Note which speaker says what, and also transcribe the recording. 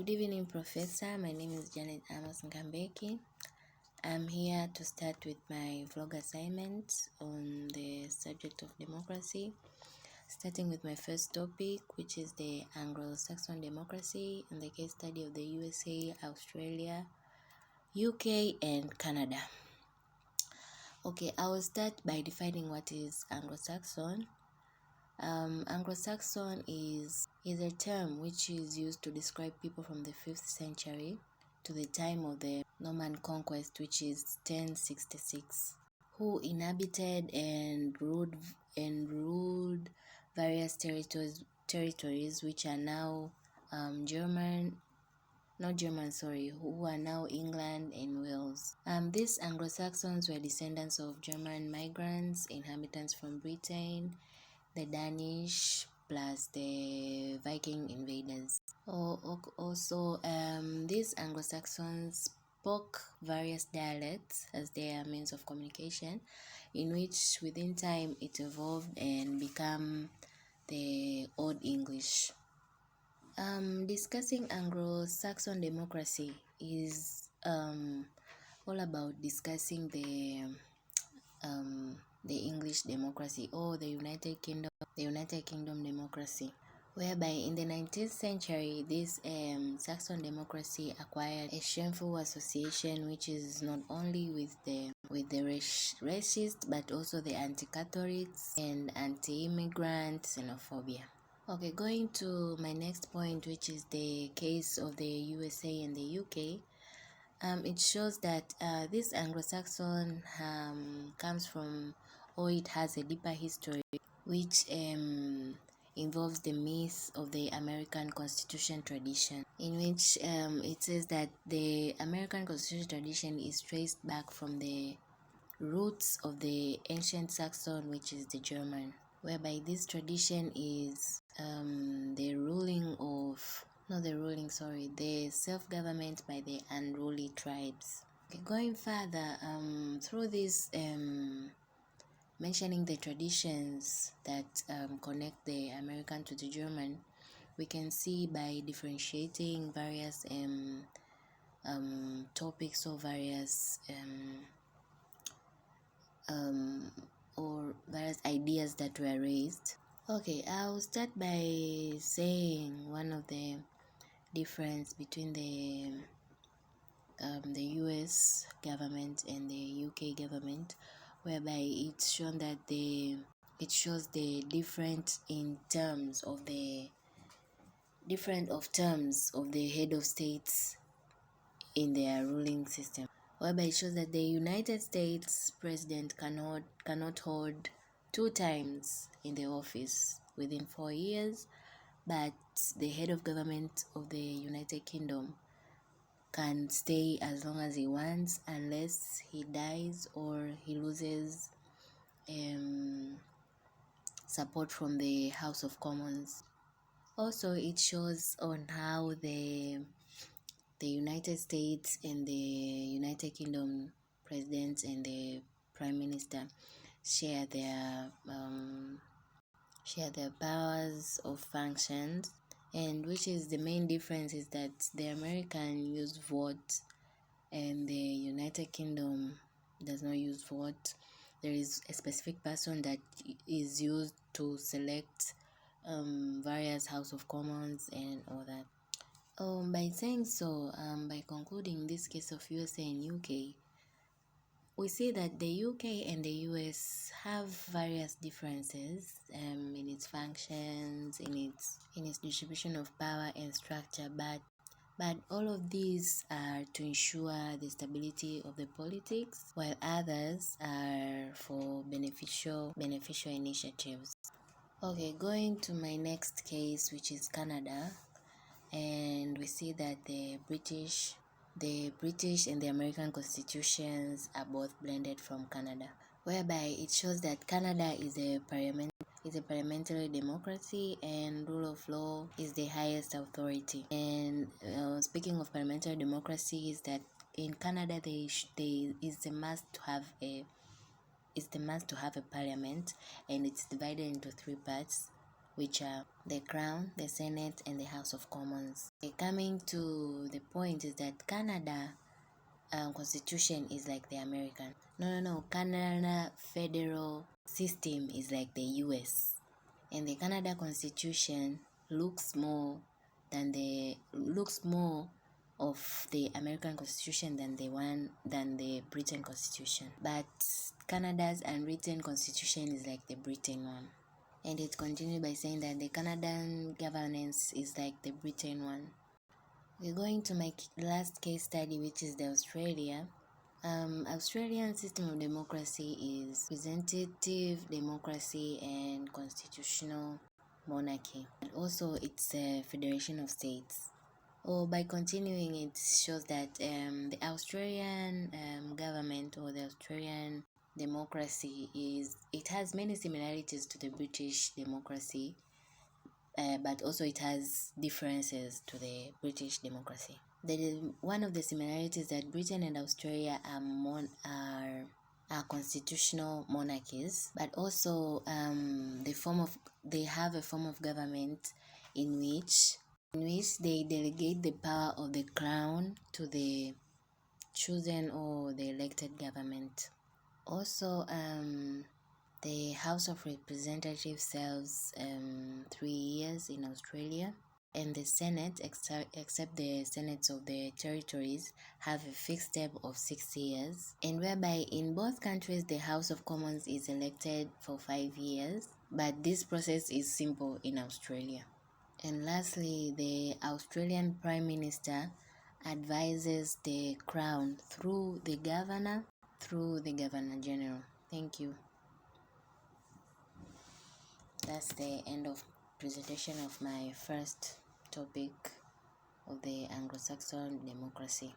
Speaker 1: Good evening, Professor. My name is Janet Amos Ngambeki. I'm here to start with my vlog assignment on the subject of democracy, starting with my first topic, which is the Anglo-Saxon democracy and the case study of the USA, Australia, UK, and Canada. Okay, I will start by defining what is Anglo-Saxon. Anglo-Saxon is a term which is used to describe people from the 5th century to the time of the Norman conquest, which is 1066, who inhabited and ruled various territories which are now who are now England and Wales. These Anglo-Saxons were descendants of German migrants, inhabitants from Britain, the Danish, plus the Viking invaders. Also, these Anglo-Saxons spoke various dialects as their means of communication, in which within time it evolved and became the Old English. Discussing Anglo-Saxon democracy is all about discussing the English democracy, or the United Kingdom democracy, whereby in the 19th century this Saxon democracy acquired a shameful association which is not only with the racist but also the anti-Catholics and anti-immigrant xenophobia. Okay, going to my next point, which is the case of the USA and the UK. It shows that this Anglo-Saxon comes from, or it has a deeper history, which involves the myth of the American Constitution tradition, in which it says that the American Constitution tradition is traced back from the roots of the ancient Saxon, which is the German, whereby this tradition is the self-government by the unruly tribes. Okay, going further, through this mentioning the traditions that connect the American to the German, we can see by differentiating various topics or various various ideas that were raised. Okay, I'll start by saying one of the difference between the US government and the UK government, whereby it's shown that it shows the different in terms of the terms of the head of states in their ruling system, whereby it shows that the United States president cannot hold 2 times in the office within 4 years, but the head of government of the United Kingdom can stay as long as he wants, unless he dies or he loses support from the House of Commons. Also, it shows on how the United States and the United Kingdom president and the prime minister share their powers of functions, and which is the main difference is that the American use vote and the United Kingdom does not use vote. There is a specific person that is used to select various House of Commons and all that. By saying so, by concluding this case of USA and UK, we see that the UK and the US have various differences in its functions, in its distribution of power and structure, but all of these are to ensure the stability of the politics, while others are for beneficial initiatives. Okay, going to my next case, which is Canada, and we see that the British and the American constitutions are both blended from Canada, whereby it shows that Canada is a parliamentary democracy and rule of law is the highest authority. And speaking of parliamentary democracy, is that in Canada is the must to have a parliament, and it's divided into 3 parts, which are the Crown, the Senate, and the House of Commons. Coming to the point is that Canada constitution is like the American. No. Canada federal system is like the US, and the Canada constitution looks more of the American constitution than the Britain constitution. But Canada's unwritten constitution is like the Britain one. And it continued by saying that the Canadian governance is like the Britain one. We're going to my last case study, which is the Australia. Australian system of democracy is representative democracy and constitutional monarchy. And also it's a federation of states. By continuing, it shows that the Australian government or the Australian democracy has many similarities to the British democracy, but also it has differences to the British democracy. One of the similarities that Britain and Australia are constitutional monarchies, but also they have a form of government in which they delegate the power of the crown to the chosen or the elected government. Also, the House of Representatives serves 3 years in Australia, and the Senate, except the Senates of the territories, have a fixed term of 6 years, and whereby in both countries the House of Commons is elected for 5 years, but this process is simple in Australia. And lastly, the Australian Prime Minister advises the Crown through the Governor General. Thank you. That's the end of presentation of my first topic of the Anglo-Saxon democracy.